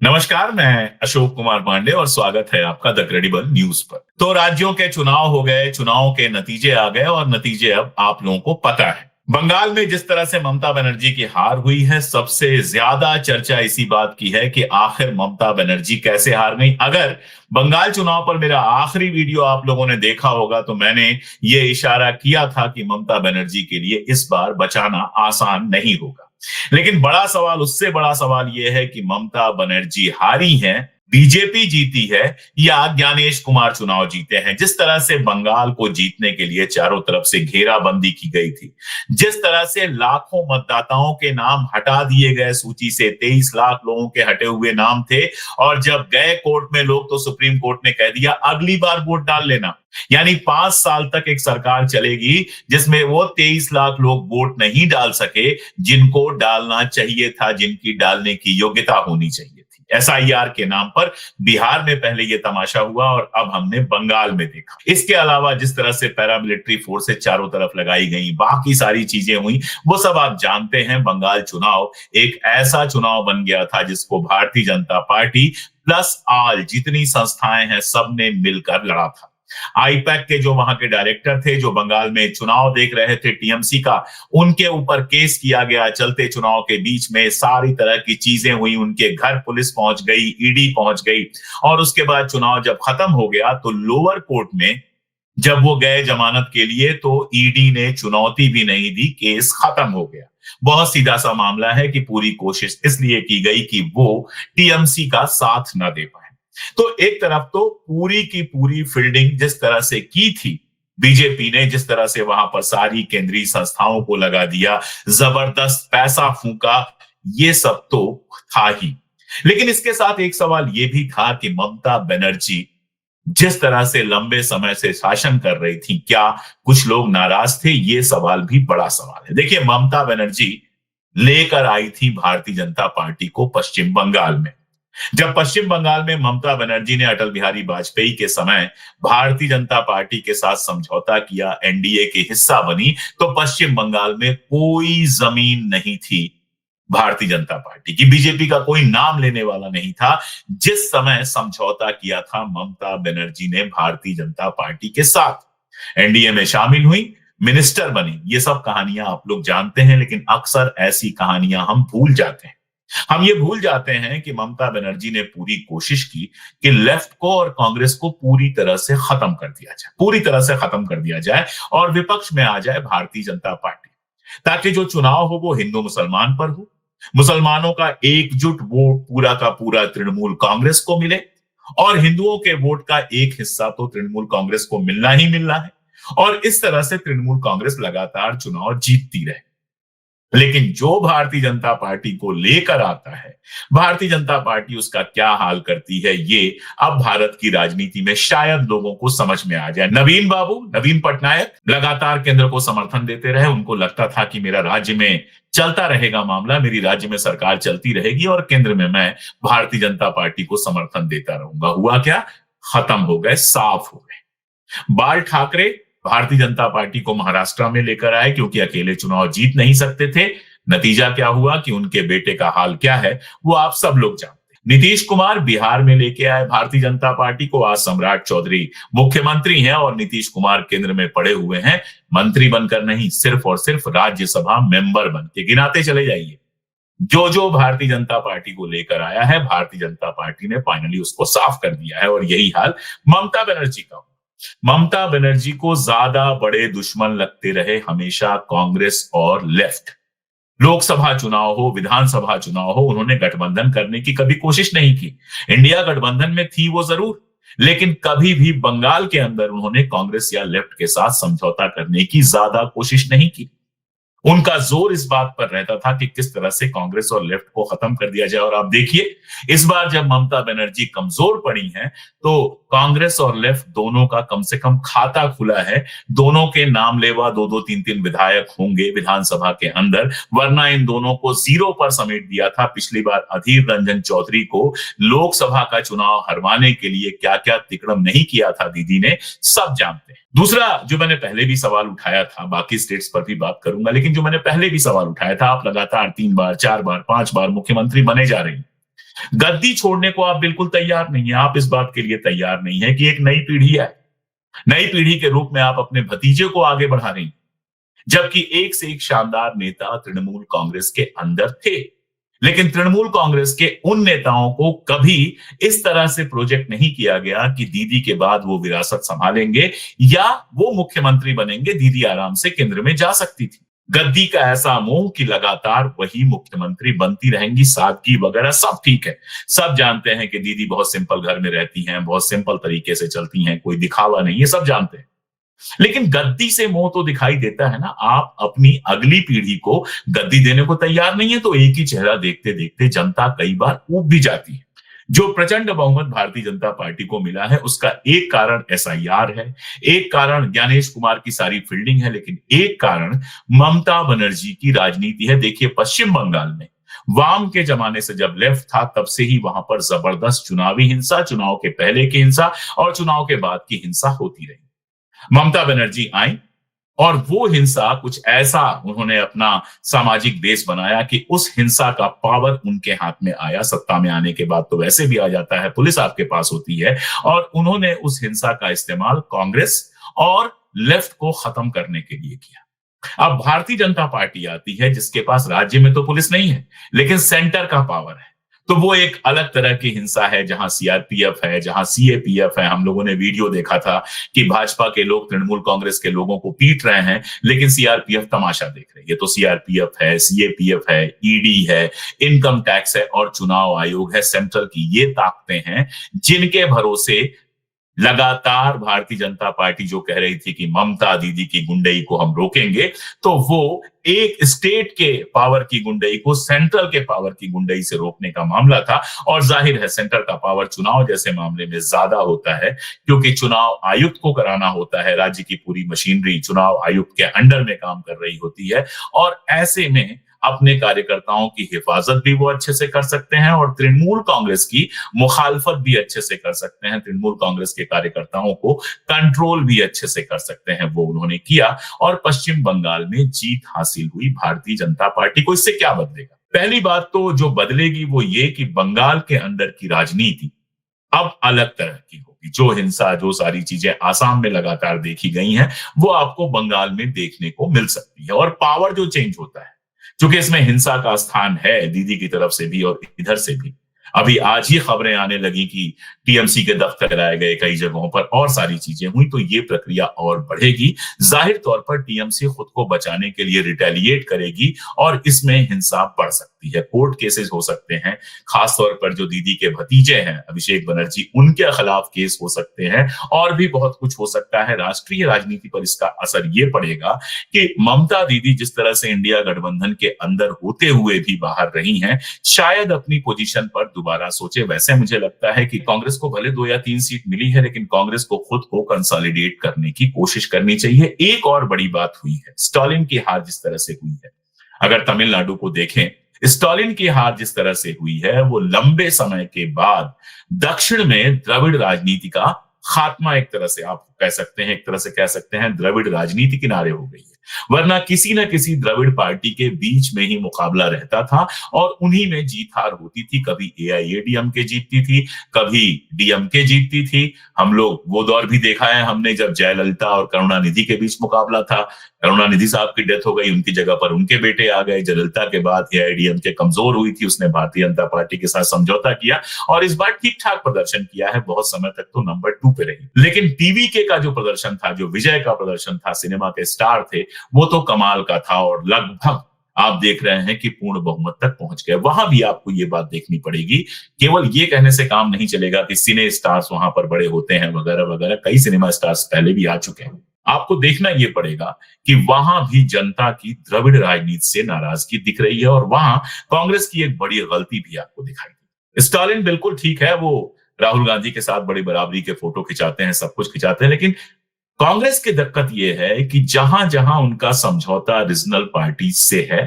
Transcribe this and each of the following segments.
नमस्कार, मैं अशोक कुमार पांडे और स्वागत है आपका द क्रेडिबल न्यूज पर। तो राज्यों के चुनाव हो गए, चुनाव के नतीजे आ गए और नतीजे अब आप लोगों को पता है। बंगाल में जिस तरह से ममता बनर्जी की हार हुई है, सबसे ज्यादा चर्चा इसी बात की है कि आखिर ममता बनर्जी कैसे हार गई। अगर बंगाल चुनाव पर मेरा आखिरी वीडियो आप लोगों ने देखा होगा तो मैंने ये इशारा किया था कि ममता बनर्जी के लिए इस बार बचाना आसान नहीं होगा। लेकिन बड़ा सवाल, उससे बड़ा सवाल यह है कि ममता बनर्जी हारी हैं, बीजेपी जीती है या ज्ञानेश कुमार चुनाव जीते हैं। जिस तरह से बंगाल को जीतने के लिए चारों तरफ से घेराबंदी की गई थी, जिस तरह से लाखों मतदाताओं के नाम हटा दिए गए सूची से, 23 लाख लोगों के हटे हुए नाम थे, और जब गए कोर्ट में लोग तो सुप्रीम कोर्ट ने कह दिया अगली बार वोट डाल लेना। यानी 5 साल तक एक सरकार चलेगी जिसमें वो 23 लाख लोग वोट नहीं डाल सके जिनको डालना चाहिए था, जिनकी डालने की योग्यता होनी चाहिए थी। एसआईआर के नाम पर बिहार में पहले ये तमाशा हुआ और अब हमने बंगाल में देखा। इसके अलावा जिस तरह से पैरामिलिट्री फोर्सेस चारों तरफ लगाई गई, बाकी सारी चीजें हुई, वो सब आप जानते हैं। बंगाल चुनाव एक ऐसा चुनाव बन गया था जिसको भारतीय जनता पार्टी प्लस आल जितनी संस्थाएं हैं सबने मिलकर लड़ा था। आईपैक के जो वहां के डायरेक्टर थे, जो बंगाल में चुनाव देख रहे थे टीएमसी का, उनके ऊपर केस किया गया। चलते चुनाव के बीच में सारी तरह की चीजें हुई, उनके घर पुलिस पहुंच गई, ईडी पहुंच गई, और उसके बाद चुनाव जब खत्म हो गया तो लोअर कोर्ट में जब वो गए जमानत के लिए तो ईडी ने चुनौती भी नहीं दी, केस खत्म हो गया। बहुत सीधा सा मामला है कि पूरी कोशिश इसलिए की गई कि वो टीएमसी का साथ ना दे पाए। तो एक तरफ तो पूरी की पूरी फील्डिंग जिस तरह से की थी बीजेपी ने, जिस तरह से वहां पर सारी केंद्रीय संस्थाओं को लगा दिया, जबरदस्त पैसा फूंका, ये सब तो था ही। लेकिन इसके साथ एक सवाल यह भी था कि ममता बनर्जी जिस तरह से लंबे समय से शासन कर रही थी, क्या कुछ लोग नाराज थे? ये सवाल भी बड़ा सवाल है। देखिए, ममता बनर्जी लेकर आई थी भारतीय जनता पार्टी को पश्चिम बंगाल में। जब पश्चिम बंगाल में ममता बनर्जी ने अटल बिहारी वाजपेयी के समय भारतीय जनता पार्टी के साथ समझौता किया, एनडीए के हिस्सा बनी, तो पश्चिम बंगाल में कोई जमीन नहीं थी भारतीय जनता पार्टी की। बीजेपी का कोई नाम लेने वाला नहीं था। जिस समय समझौता किया था ममता बनर्जी ने भारतीय जनता पार्टी के साथ, एनडीए में शामिल हुई, मिनिस्टर बनी। ये सब कहानियां आप लोग जानते हैं, लेकिन अक्सर ऐसी कहानियां हम भूल जाते हैं। हम ये भूल जाते हैं कि ममता बनर्जी ने पूरी कोशिश की कि लेफ्ट को और कांग्रेस को पूरी तरह से खत्म कर दिया जाए, पूरी तरह से खत्म कर दिया जाए, और विपक्ष में आ जाए भारतीय जनता पार्टी, ताकि जो चुनाव हो वो हिंदू मुसलमान पर हो, मुसलमानों का एकजुट वोट पूरा का पूरा तृणमूल कांग्रेस को मिले, और हिंदुओं के वोट का एक हिस्सा तो तृणमूल कांग्रेस को मिलना ही मिलना है, और इस तरह से तृणमूल कांग्रेस लगातार चुनाव जीतती रहे। लेकिन जो भारतीय जनता पार्टी को लेकर आता है, भारतीय जनता पार्टी उसका क्या हाल करती है, ये अब भारत की राजनीति में शायद लोगों को समझ में आ जाए। नवीन पटनायक लगातार केंद्र को समर्थन देते रहे। उनको लगता था कि मेरा राज्य में चलता रहेगा मामला, मेरी राज्य में सरकार चलती रहेगी और केंद्र में मैं भारतीय जनता पार्टी को समर्थन देता रहूंगा। हुआ क्या? खत्म हो गए, साफ हो गए। बाल ठाकरे भारतीय जनता पार्टी को महाराष्ट्र में लेकर आए क्योंकि अकेले चुनाव जीत नहीं सकते थे। नतीजा क्या हुआ कि उनके बेटे का हाल क्या है वो आप सब लोग जानते हैं। नीतीश कुमार बिहार में लेके आए भारतीय जनता पार्टी को। आज सम्राट चौधरी मुख्यमंत्री हैं और नीतीश कुमार केंद्र में पड़े हुए हैं, मंत्री बनकर नहीं, सिर्फ और सिर्फ राज्यसभा मेंबर बन के। गिनाते चले जाइए, जो जो भारतीय जनता पार्टी को लेकर आया है, भारतीय जनता पार्टी ने फाइनली उसको साफ कर दिया है। और यही हाल ममता बनर्जी का। ममता बनर्जी को ज्यादा बड़े दुश्मन लगते रहे हमेशा कांग्रेस और लेफ्ट। लोकसभा चुनाव हो, विधानसभा चुनाव हो, उन्होंने गठबंधन करने की कभी कोशिश नहीं की। इंडिया गठबंधन में थी वो जरूर, लेकिन कभी भी बंगाल के अंदर उन्होंने कांग्रेस या लेफ्ट के साथ समझौता करने की ज्यादा कोशिश नहीं की। उनका जोर इस बात पर रहता था कि किस तरह से कांग्रेस और लेफ्ट को खत्म कर दिया जाए। और आप देखिए, इस बार जब ममता बनर्जी कमजोर पड़ी हैं तो कांग्रेस और लेफ्ट दोनों का कम से कम खाता खुला है। दोनों के नाम लेवा 2-2, 3-3 विधायक होंगे विधानसभा के अंदर, वरना इन दोनों को 0 पर समेट दिया था। पिछली बार अधीर रंजन चौधरी को लोकसभा का चुनाव हरवाने के लिए क्या क्या तिकड़म नहीं किया था दीदी ने, सब जानते हैं। दूसरा जो मैंने पहले भी सवाल उठाया था, बाकी स्टेट्स पर भी बात करूंगा, लेकिन जो मैंने पहले भी सवाल उठाया था, आप लगातार 3 बार, 4 बार, 5 बार मुख्यमंत्री बने जा रहे हैं, गद्दी छोड़ने को आप बिल्कुल तैयार नहीं है। आप इस बात के लिए तैयार नहीं है कि एक नई पीढ़ी है, नई पीढ़ी के रूप में आप अपने भतीजे को आगे बढ़ा रही हैं। जबकि एक से एक शानदार नेता तृणमूल कांग्रेस के अंदर थे, लेकिन तृणमूल कांग्रेस के उन नेताओं को कभी इस तरह से प्रोजेक्ट नहीं किया गया कि दीदी के बाद वो विरासत संभालेंगे या वो मुख्यमंत्री बनेंगे। दीदी आराम से केंद्र में जा सकती थी। गद्दी का ऐसा मोह कि लगातार वही मुख्यमंत्री बनती रहेंगी, सादगी वगैरह सब ठीक है। सब जानते हैं कि दीदी बहुत सिंपल घर में रहती हैं, बहुत सिंपल तरीके से चलती हैं, कोई दिखावा नहीं है, सब जानते हैं। लेकिन गद्दी से मोह तो दिखाई देता है ना। आप अपनी अगली पीढ़ी को गद्दी देने को तैयार नहीं है तो एक ही चेहरा देखते देखते जनता कई बार ऊब भी जाती है। जो प्रचंड बहुमत भारतीय जनता पार्टी को मिला है उसका एक कारण एसआईआर है, एक कारण ज्ञानेश कुमार की सारी फील्डिंग है, लेकिन एक कारण ममता बनर्जी की राजनीति है। देखिए पश्चिम बंगाल में वाम के जमाने से जब लेफ्ट था तब से ही वहां पर जबरदस्त चुनावी हिंसा, चुनाव के पहले की हिंसा और चुनाव के बाद की हिंसा होती रही। ममता बनर्जी आई और वो हिंसा कुछ ऐसा उन्होंने अपना सामाजिक बेस बनाया कि उस हिंसा का पावर उनके हाथ में आया। सत्ता में आने के बाद तो वैसे भी आ जाता है, पुलिस आपके पास होती है, और उन्होंने उस हिंसा का इस्तेमाल कांग्रेस और लेफ्ट को खत्म करने के लिए किया। अब भारतीय जनता पार्टी आती है जिसके पास राज्य में तो पुलिस नहीं है लेकिन सेंटर का पावर है, तो वो एक अलग तरह की हिंसा है जहां सीआरपीएफ है, जहां सीएपीएफ है। हम लोगों ने वीडियो देखा था कि भाजपा के लोग तृणमूल कांग्रेस के लोगों को पीट रहे हैं लेकिन सीआरपीएफ तमाशा देख रही है। तो सीआरपीएफ है, सीएपीएफ है, ईडी है, इनकम टैक्स है और चुनाव आयोग है सेंट्रल की। ये ताकतें हैं जिनके भरोसे लगातार भारतीय जनता पार्टी जो कह रही थी कि ममता दीदी की गुंडई को हम रोकेंगे, तो वो एक स्टेट के पावर की गुंडई को सेंट्रल के पावर की गुंडई से रोकने का मामला था। और जाहिर है सेंट्रल का पावर चुनाव जैसे मामले में ज्यादा होता है क्योंकि चुनाव आयुक्त को कराना होता है। राज्य की पूरी मशीनरी चुनाव आयुक्त के अंडर में काम कर रही होती है और ऐसे में अपने कार्यकर्ताओं की हिफाजत भी वो अच्छे से कर सकते हैं और तृणमूल कांग्रेस की मुखालफत भी अच्छे से कर सकते हैं। तृणमूल कांग्रेस के कार्यकर्ताओं को कंट्रोल भी अच्छे से कर सकते हैं। वो उन्होंने किया और पश्चिम बंगाल में जीत हासिल हुई भारतीय जनता पार्टी को। इससे क्या बदलेगा? पहली बात तो जो बदलेगी वो ये कि बंगाल के अंदर की राजनीति अब अलग तरह की होगी। जो हिंसा, जो सारी चीजें आसाम में लगातार देखी गई हैं, वो आपको बंगाल में देखने को मिल सकती है। और पावर जो चेंज होता है, क्योंकि इसमें हिंसा का स्थान है दीदी की तरफ से भी और इधर से भी। अभी आज ही खबरें आने लगी कि टीएमसी के दफ्तर कराए गए कई जगहों पर और सारी चीजें हुई, तो ये प्रक्रिया और बढ़ेगी। जाहिर तौर पर टीएमसी खुद को बचाने के लिए रिटेलिएट करेगी और इसमें हिंसा बढ़ सकती है। कोर्ट केसेस हो सकते हैं, खासतौर पर जो दीदी के भतीजे हैं अभिषेक बनर्जी, उनके खिलाफ केस हो सकते हैं और भी बहुत कुछ हो सकता है। राष्ट्रीय राजनीति पर इसका असर ये पड़ेगा कि ममता दीदी जिस तरह से इंडिया गठबंधन के अंदर होते हुए भी बाहर रही हैं, शायद अपनी पोजीशन पर दोबारा सोचे। वैसे मुझे लगता है कि कांग्रेस को भले 2 या 3 सीट मिली है लेकिन कांग्रेस को खुद को कंसोलिडेट करने की कोशिश करनी चाहिए। एक और बड़ी बात हुई है, स्टालिन की हार जिस तरह से हुई है, अगर तमिलनाडु को देखें, स्टालिन की हार जिस तरह से हुई है वो लंबे समय के बाद दक्षिण में द्रविड़ राजनीति का खात्मा एक तरह से आप कह सकते हैं, एक तरह से कह सकते हैं द्रविड़ राजनीति किनारे हो गई है। वरना किसी न किसी द्रविड़ पार्टी के बीच में ही मुकाबला रहता था और उन्हीं में जीत हार होती थी। कभी एआईएडीएमके जीतती थी, कभी डीएमके जीतती थी। हम लोग वो दौर भी देखा है हमने जब जयललिता और करुणानिधि के बीच मुकाबला था। करुणानिधि साहब की डेथ हो गई, उनकी जगह पर उनके बेटे आ गए। जयललिता के बाद एआईएडीएमके कमजोर हुई थी, उसने भारतीय जनता पार्टी के साथ समझौता किया और इस बार ठीक ठाक प्रदर्शन किया है। बहुत समय तक तो नंबर 2 पे रही, लेकिन टीवीके का जो प्रदर्शन था, जो विजय का प्रदर्शन था, सिनेमा के स्टार थे, वो तो कमाल का था और लगभग आप देख रहे हैं कि पूर्ण बहुमत तक पहुंच गए। वहां भी आपको ये बात देखनी पड़ेगी, केवल ये कहने से काम नहीं चलेगा कि सिने स्टार्स वहां पर बड़े होते हैं वगैरह वगैरह। कई सिनेमा स्टार्स पहले भी आ चुके हैं। आपको देखना ये पड़ेगा कि वहां भी जनता की द्रविड़ राजनीति से नाराजगी दिख रही है और वहां कांग्रेस की एक बड़ी गलती भी आपको दिखाई दी। स्टालिन बिल्कुल ठीक है, वो राहुल गांधी के साथ बड़ी बराबरी के फोटो खिंचाते हैं, सब कुछ खिंचाते हैं, लेकिन कांग्रेस की दिक्कत यह है कि जहां जहां उनका समझौता रीजनल पार्टीज से है,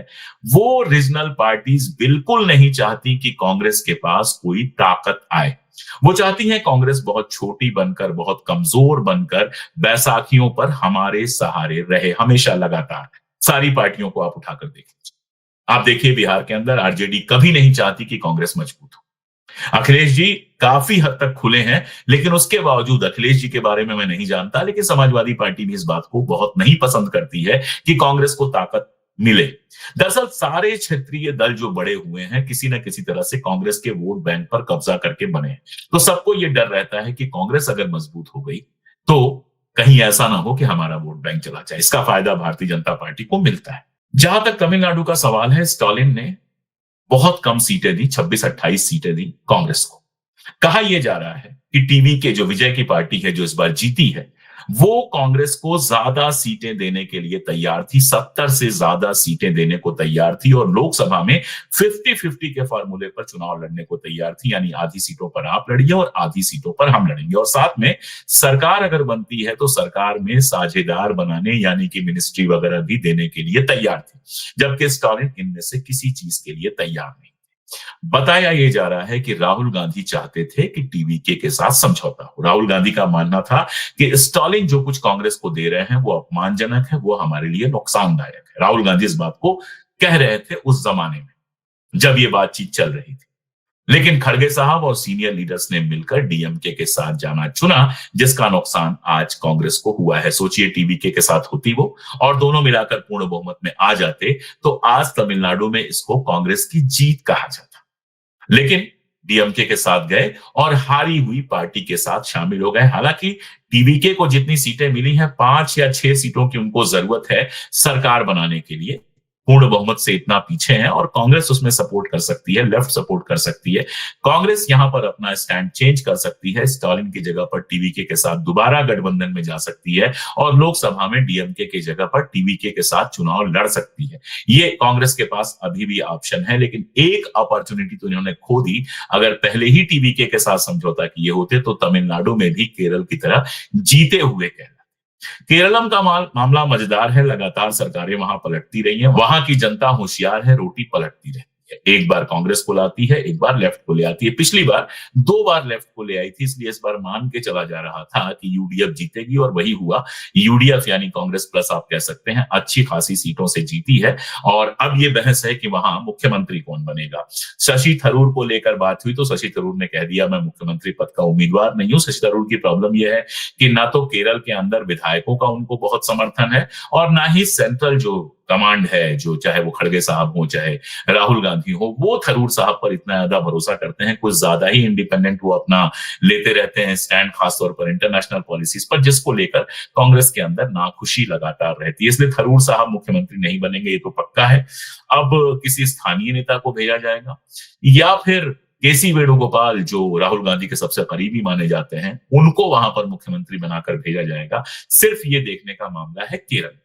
वो रीजनल पार्टीज बिल्कुल नहीं चाहती कि कांग्रेस के पास कोई ताकत आए। वो चाहती हैं कांग्रेस बहुत छोटी बनकर, बहुत कमजोर बनकर बैसाखियों पर हमारे सहारे रहे, हमेशा लगातार। सारी पार्टियों को आप उठाकर देख लीजिए। आप देखिए बिहार के अंदर आरजेडी कभी नहीं चाहती कि कांग्रेस मजबूत हो। अखिलेश जी काफी हद तक खुले हैं, लेकिन उसके बावजूद अखिलेश जी के बारे में मैं नहीं जानता, लेकिन समाजवादी पार्टी भी इस बात को बहुत नहीं पसंद करती है कि कांग्रेस को ताकत मिले। दरअसल सारे क्षेत्रीय दल जो बड़े हुए हैं किसी न किसी तरह से कांग्रेस के वोट बैंक पर कब्जा करके बने हैं। तो सबको यह डर रहता है कि कांग्रेस अगर मजबूत हो गई तो कहीं ऐसा ना हो कि हमारा वोट बैंक चला जाए। इसका फायदा भारतीय जनता पार्टी को मिलता है। जहां तक तमिलनाडु का सवाल है, स्टालिन ने बहुत कम सीटें दी, 26-28 सीटें दी कांग्रेस को। कहा यह जा रहा है कि टीवी के जो विजय की पार्टी है जो इस बार जीती है, वो कांग्रेस को ज्यादा सीटें देने के लिए तैयार थी, 70 से ज्यादा सीटें देने को तैयार थी और लोकसभा में 50-50 के फॉर्मूले पर चुनाव लड़ने को तैयार थी। यानी आधी सीटों पर आप लड़िए और आधी सीटों पर हम लड़ेंगे, और साथ में सरकार अगर बनती है तो सरकार में साझेदार बनाने यानी कि मिनिस्ट्री वगैरह भी देने के लिए तैयार थी, जबकि स्टालिन इनमें से किसी चीज के लिए तैयार नहीं। बताया यह जा रहा है कि राहुल गांधी चाहते थे कि टीवीके के साथ समझौता हो। राहुल गांधी का मानना था कि स्टालिन जो कुछ कांग्रेस को दे रहे हैं वो अपमानजनक है, वो हमारे लिए नुकसानदायक है। राहुल गांधी इस बात को कह रहे थे उस जमाने में जब ये बातचीत चल रही थी, लेकिन खड़गे साहब और सीनियर लीडर्स ने मिलकर डीएमके के साथ जाना चुना, जिसका नुकसान आज कांग्रेस को हुआ है। सोचिए टीवीके के साथ होती वो और दोनों मिलाकर पूर्ण बहुमत में आ जाते तो आज तमिलनाडु में इसको कांग्रेस की जीत कहा जाता, लेकिन डीएमके के साथ गए और हारी हुई पार्टी के साथ शामिल हो गए। हालांकि टीवीके को जितनी सीटें मिली हैं, 5 या 6 सीटों की उनको जरूरत है सरकार बनाने के लिए, पूर्ण बहुमत से इतना पीछे हैं और कांग्रेस उसमें सपोर्ट कर सकती है, लेफ्ट सपोर्ट कर सकती है। कांग्रेस यहां पर अपना स्टैंड चेंज कर सकती है, स्टालिन की जगह पर टीवीके के साथ दोबारा गठबंधन में जा सकती है और लोकसभा में डीएमके की जगह पर टीवीके के साथ चुनाव लड़ सकती है। ये कांग्रेस के पास अभी भी ऑप्शन है, लेकिन एक अपॉर्चुनिटी तो इन्होंने खो दी। अगर पहले ही टीवीके के साथ समझौता किए होते तो तमिलनाडु में भी केरल की तरह जीते हुए कहलाते। केरलम का मामला मजेदार है, लगातार सरकारें वहां पलटती रही हैं, वहां की जनता होशियार है, रोटी पलटती रहती है। एक बार कांग्रेस को लाती है, एक बार लेफ्ट को ले आती है। पिछली बार 2 बार लेफ्ट को ले आई थी, इसलिए इस बार मान के चला जा रहा था कि यूडीएफ जीतेगी और वही हुआ। यूडीएफ यानी कांग्रेस प्लस आप कह सकते हैं, अच्छी खासी सीटों से जीती है और अब ये बहस है कि वहां मुख्यमंत्री कौन बनेगा। शशि थरूर को लेकर बात हुई तो शशि थरूर ने कह दिया मैं मुख्यमंत्री पद का उम्मीदवार नहीं हूं। शशि थरूर की प्रॉब्लम यह है कि ना तो केरल के अंदर विधायकों का उनको बहुत समर्थन है और ना ही सेंट्रल जो कमांड है, जो चाहे वो खड़गे साहब हो चाहे राहुल गांधी हो, वो थरूर साहब पर इतना ज्यादा भरोसा करते हैं। कुछ ज्यादा ही इंडिपेंडेंट वो अपना लेते रहते हैं स्टैंड, खासतौर पर इंटरनेशनल पॉलिसीज पर, जिसको लेकर कांग्रेस के अंदर नाखुशी लगातार रहती है। इसलिए थरूर साहब मुख्यमंत्री नहीं बनेंगे, ये तो पक्का है। अब किसी स्थानीय नेता को भेजा जाएगा या फिर केसी वेणुगोपाल जो राहुल गांधी के सबसे करीबी माने जाते हैं, उनको वहां पर मुख्यमंत्री बनाकर भेजा जाएगा। सिर्फ ये देखने का मामला है केरल।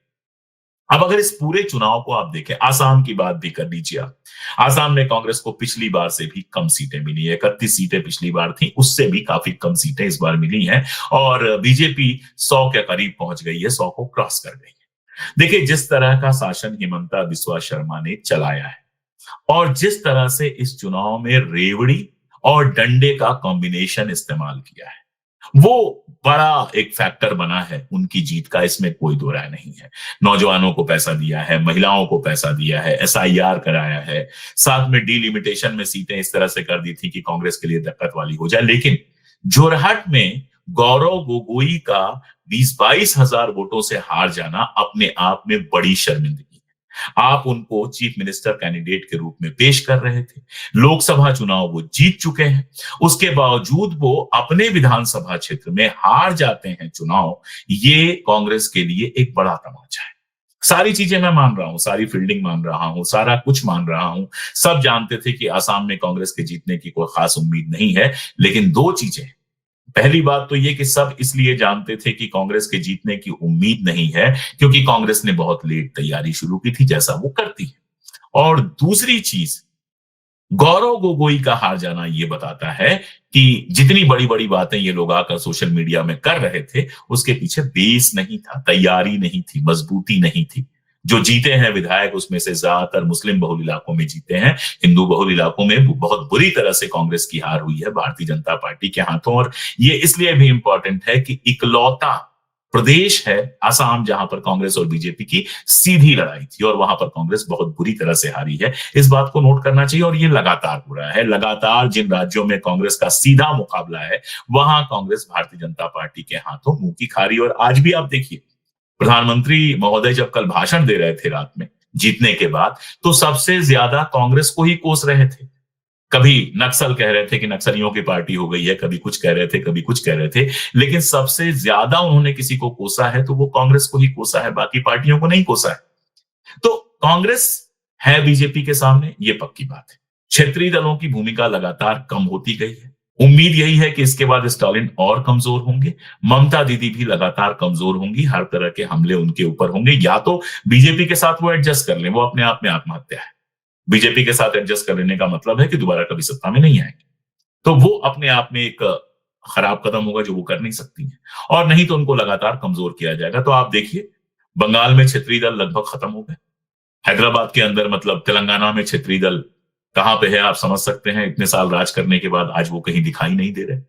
अब अगर इस पूरे चुनाव को आप देखें, आसाम की बात भी कर लीजिए आप। आसाम में कांग्रेस को पिछली बार से भी कम सीटें मिली है, 31 सीटें पिछली बार थी, उससे भी काफी कम सीटें इस बार मिली हैं और बीजेपी 100 के करीब पहुंच गई है, 100 को क्रॉस कर गई है। देखिए जिस तरह का शासन हिमंता बिस्वा शर्मा ने चलाया है और जिस तरह से इस चुनाव में रेवड़ी और डंडे का कॉम्बिनेशन इस्तेमाल किया है, वो बड़ा एक फैक्टर बना है उनकी जीत का, इसमें कोई दो राय नहीं है। नौजवानों को पैसा दिया है, महिलाओं को पैसा दिया है, एसआईआर कराया है, साथ में डीलिमिटेशन में सीटें इस तरह से कर दी थी कि कांग्रेस के लिए दिक्कत वाली हो जाए। लेकिन जोरहट में गौरव गोगोई का 20-22 हजार वोटों से हार जाना अपने आप में बड़ी शर्मिंदगी। आप उनको चीफ मिनिस्टर कैंडिडेट के रूप में पेश कर रहे थे, लोकसभा चुनाव वो जीत चुके हैं, उसके बावजूद वो अपने विधानसभा क्षेत्र में हार जाते हैं चुनाव। ये कांग्रेस के लिए एक बड़ा तमाचा है। सारी चीजें मैं मान रहा हूं, सारी फील्डिंग मान रहा हूं, सारा कुछ मान रहा हूं। सब जानते थे कि आसाम में कांग्रेस के जीतने की कोई खास उम्मीद नहीं है, लेकिन 2 चीजें। पहली बात तो ये कि सब इसलिए जानते थे कि कांग्रेस के जीतने की उम्मीद नहीं है क्योंकि कांग्रेस ने बहुत लेट तैयारी शुरू की थी, जैसा वो करती है। और दूसरी चीज, गौरव गोगोई का हार जाना ये बताता है कि जितनी बड़ी बड़ी बातें ये लोग आकर सोशल मीडिया में कर रहे थे, उसके पीछे बेस नहीं था, तैयारी नहीं थी, मजबूती नहीं थी। जो जीते हैं विधायक उसमें से ज्यादातर मुस्लिम बहुल इलाकों में जीते हैं, हिंदू बहुल इलाकों में बहुत बुरी तरह से कांग्रेस की हार हुई है भारतीय जनता पार्टी के हाथों। और ये इसलिए भी इंपॉर्टेंट है कि इकलौता प्रदेश है असम, जहां पर कांग्रेस और बीजेपी की सीधी लड़ाई थी और वहां पर कांग्रेस बहुत बुरी तरह से हारी है। इस बात को नोट करना चाहिए और ये लगातार हो रहा है। लगातार जिन राज्यों में कांग्रेस का सीधा मुकाबला है वहां कांग्रेस भारतीय जनता पार्टी के हाथों मुंह की खा रही है। और आज भी आप देखिए, प्रधानमंत्री महोदय जब कल भाषण दे रहे थे रात में जीतने के बाद, तो सबसे ज्यादा कांग्रेस को ही कोस रहे थे। कभी नक्सल कह रहे थे कि नक्सलियों की पार्टी हो गई है, कभी कुछ कह रहे थे, कभी कुछ कह रहे थे, लेकिन सबसे ज्यादा उन्होंने किसी को कोसा है तो वो कांग्रेस को ही कोसा है, बाकी पार्टियों को नहीं कोसा है। तो कांग्रेस है बीजेपी के सामने, ये पक्की बात है। क्षेत्रीय दलों की भूमिका लगातार कम होती गई है। उम्मीद यही है कि इसके बाद स्टालिन और कमजोर होंगे, ममता दीदी भी लगातार कमजोर होंगी, हर तरह के हमले उनके ऊपर होंगे। या तो बीजेपी के साथ वो एडजस्ट कर लें, वो अपने आप में आत्महत्या है। बीजेपी के साथ एडजस्ट कर लेने का मतलब है कि दोबारा कभी सत्ता में नहीं आएंगे, तो वो अपने आप में एक खराब कदम होगा जो वो कर नहीं सकती है। और नहीं तो उनको लगातार कमजोर किया जाएगा। तो आप देखिए, बंगाल में क्षेत्रीय दल लगभग खत्म हो गए। हैदराबाद के अंदर मतलब तेलंगाना में क्षेत्रीय दल कहां पे है आप समझ सकते हैं। इतने साल राज करने के बाद आज वो कहीं दिखाई नहीं दे रहे।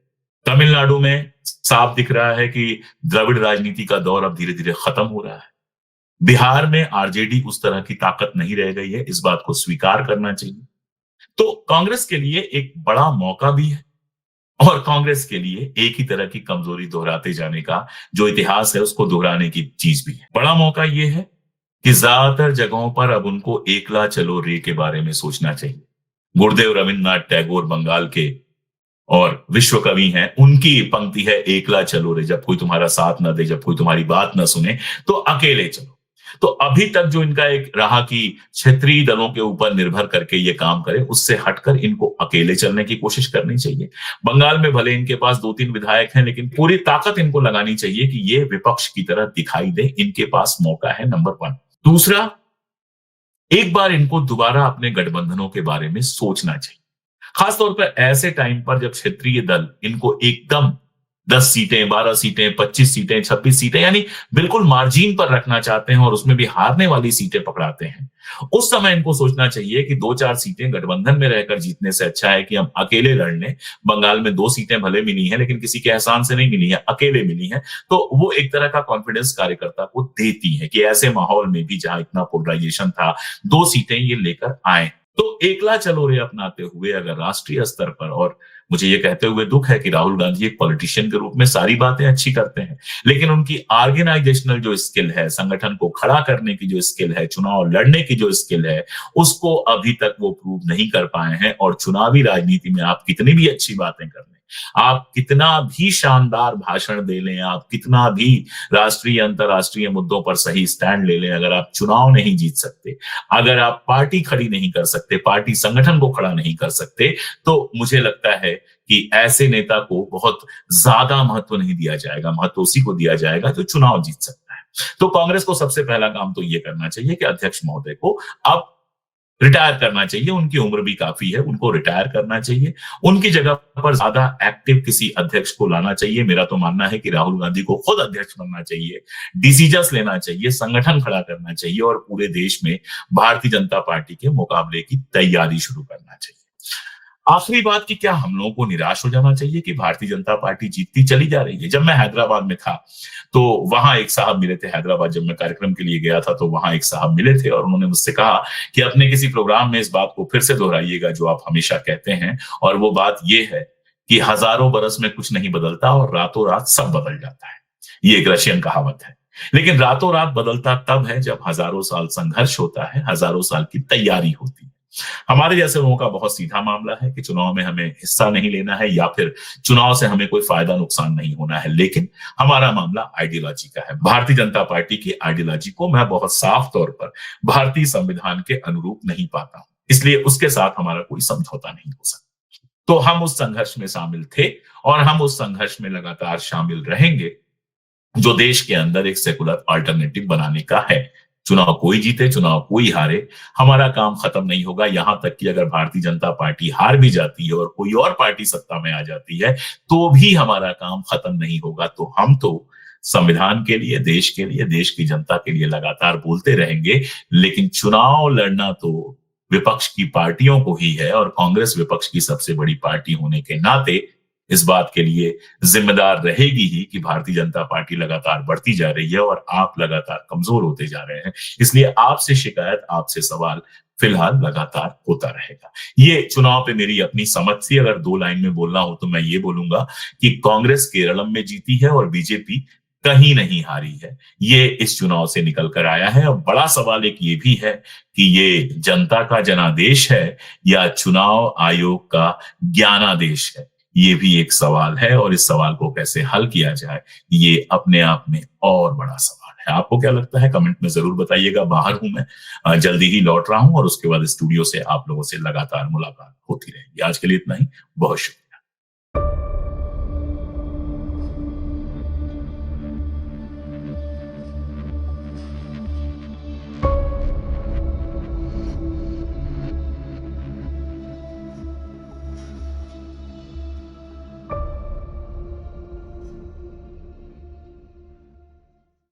तमिलनाडु में साफ दिख रहा है कि द्रविड़ राजनीति का दौर अब धीरे धीरे खत्म हो रहा है। बिहार में आरजेडी उस तरह की ताकत नहीं रह गई है, इस बात को स्वीकार करना चाहिए। तो कांग्रेस के लिए एक बड़ा मौका भी है और कांग्रेस के लिए एक ही तरह की कमजोरी दोहराते जाने का जो इतिहास है उसको दोहराने की चीज भी है। बड़ा मौका यह है कि ज्यादातर जगहों पर अब उनको एकला चलो रे के बारे में सोचना चाहिए। गुरुदेव रविन्द्रनाथ टैगोर बंगाल के और विश्व कवि हैं, उनकी पंक्ति है एकला चलो रे, जब कोई तुम्हारा साथ ना दे, जब कोई तुम्हारी बात ना सुने तो अकेले चलो। तो अभी तक जो इनका एक रहा कि क्षेत्रीय दलों के ऊपर निर्भर करके ये काम करे, उससे हटकर इनको अकेले चलने की कोशिश करनी चाहिए। बंगाल में भले इनके पास 2-3 विधायक हैं, लेकिन पूरी ताकत इनको लगानी चाहिए कि ये विपक्ष की तरह दिखाई दे। इनके पास मौका है, नंबर 1। दूसरा, एक बार इनको दोबारा अपने गठबंधनों के बारे में सोचना चाहिए, खासतौर पर ऐसे टाइम पर जब क्षेत्रीय दल इनको एकदम 10 सीटें, 12 सीटें, 25 सीटें, 26 सीटें यानी बिल्कुल मार्जिन पर रखना चाहते हैं और उसमें भी हारने वाली सीटें पकड़ाते हैं। उस समय इनको सोचना चाहिए कि 2-4 सीटें गठबंधन में रहकर जीतने से अच्छा है कि हम अकेले लड़ लें। बंगाल में 2 सीटें भले मिली हैं, लेकिन किसी के एहसान से नहीं मिली है, अकेले मिली हैं। तो वो एक तरह का कॉन्फिडेंस कार्यकर्ता को देती है कि ऐसे माहौल में भी जहां इतना पोलराइजेशन था, 2 सीटें ये लेकर आए। तो एकला चलो रे अपनाते हुए अगर राष्ट्रीय स्तर पर, और मुझे ये कहते हुए दुख है कि राहुल गांधी एक पॉलिटिशियन के रूप में सारी बातें अच्छी करते हैं, लेकिन उनकी ऑर्गेनाइजेशनल जो स्किल है, संगठन को खड़ा करने की जो स्किल है, चुनाव लड़ने की जो स्किल है, उसको अभी तक वो प्रूव नहीं कर पाए हैं। और चुनावी राजनीति में आप कितनी भी अच्छी बातें कर लें, आप कितना भी शानदार भाषण दे लें, आप कितना भी राष्ट्रीय अंतरराष्ट्रीय मुद्दों पर सही स्टैंड ले लें, अगर आप चुनाव नहीं जीत सकते, अगर आप पार्टी खड़ी नहीं कर सकते, पार्टी संगठन को खड़ा नहीं कर सकते, तो मुझे लगता है कि ऐसे नेता को बहुत ज्यादा महत्व नहीं दिया जाएगा। महत्व उसी को दिया जाएगा जो चुनाव जीत सकता है। तो कांग्रेस को सबसे पहला काम तो यह करना चाहिए कि अध्यक्ष महोदय को अब रिटायर करना चाहिए। उनकी उम्र भी काफी है, उनको रिटायर करना चाहिए। उनकी जगह पर ज्यादा एक्टिव किसी अध्यक्ष को लाना चाहिए। मेरा तो मानना है कि राहुल गांधी को खुद अध्यक्ष बनना चाहिए, डिसीजंस लेना चाहिए, संगठन खड़ा करना चाहिए और पूरे देश में भारतीय जनता पार्टी के मुकाबले की तैयारी शुरू करना चाहिए। आखिरी बात कि क्या हम लोगों को निराश हो जाना चाहिए कि भारतीय जनता पार्टी जीतती चली जा रही है? जब मैं हैदराबाद में था तो वहां एक साहब मिले थे। हैदराबाद जब मैं कार्यक्रम के लिए गया था तो वहां एक साहब मिले थे और उन्होंने मुझसे कहा कि अपने किसी प्रोग्राम में इस बात को फिर से दोहराइएगा जो आप हमेशा कहते हैं, और वो बात ये है कि हजारों बरस में कुछ नहीं बदलता और रातों रात सब बदल जाता है। ये एक रशियन कहावत है। लेकिन रातों रात बदलता तब है जब हजारों साल संघर्ष होता है, हजारों साल की तैयारी होती है। हमारे जैसे लोगों का बहुत सीधा मामला है कि चुनाव में हमें हिस्सा नहीं लेना है या फिर चुनाव से हमें कोई फायदा नुकसान नहीं होना है, लेकिन हमारा मामला आइडियोलॉजी का है। भारतीय जनता पार्टी की आइडियोलॉजी को मैं बहुत साफ तौर पर भारतीय संविधान के अनुरूप नहीं पाता हूं, इसलिए उसके साथ हमारा कोई समझौता नहीं हो सकता। तो हम उस संघर्ष में शामिल थे और हम उस संघर्ष में लगातार शामिल रहेंगे जो देश के अंदर एक सेकुलर अल्टरनेटिव बनाने का है। चुनाव कोई जीते, चुनाव कोई हारे, हमारा काम खत्म नहीं होगा। यहां तक कि अगर भारतीय जनता पार्टी हार भी जाती है और कोई और पार्टी सत्ता में आ जाती है तो भी हमारा काम खत्म नहीं होगा। तो हम तो संविधान के लिए, देश के लिए, देश की जनता के लिए लगातार बोलते रहेंगे, लेकिन चुनाव लड़ना तो विपक्ष की पार्टियों को ही है और कांग्रेस विपक्ष की सबसे बड़ी पार्टी होने के नाते इस बात के लिए जिम्मेदार रहेगी ही कि भारतीय जनता पार्टी लगातार बढ़ती जा रही है और आप लगातार कमजोर होते जा रहे हैं। इसलिए आपसे शिकायत, आपसे सवाल फिलहाल लगातार होता रहेगा। ये चुनाव पे मेरी अपनी समझ थी। अगर 2 लाइन में बोलना हो तो मैं ये बोलूंगा कि कांग्रेस केरलम में जीती है और बीजेपी कहीं नहीं हारी है। ये इस चुनाव से निकल कर आया है। अब बड़ा सवाल एक ये भी है कि ये जनता का जनादेश है या चुनाव आयोग का ज्ञानादेश है। ये भी एक सवाल है और इस सवाल को कैसे हल किया जाए, ये अपने आप में और बड़ा सवाल है। आपको क्या लगता है कमेंट में जरूर बताइएगा। बाहर हूं मैं, जल्दी ही लौट रहा हूं और उसके बाद स्टूडियो से आप लोगों से लगातार मुलाकात होती रहेगी। आज के लिए इतना ही। बहुत शुक्रिया।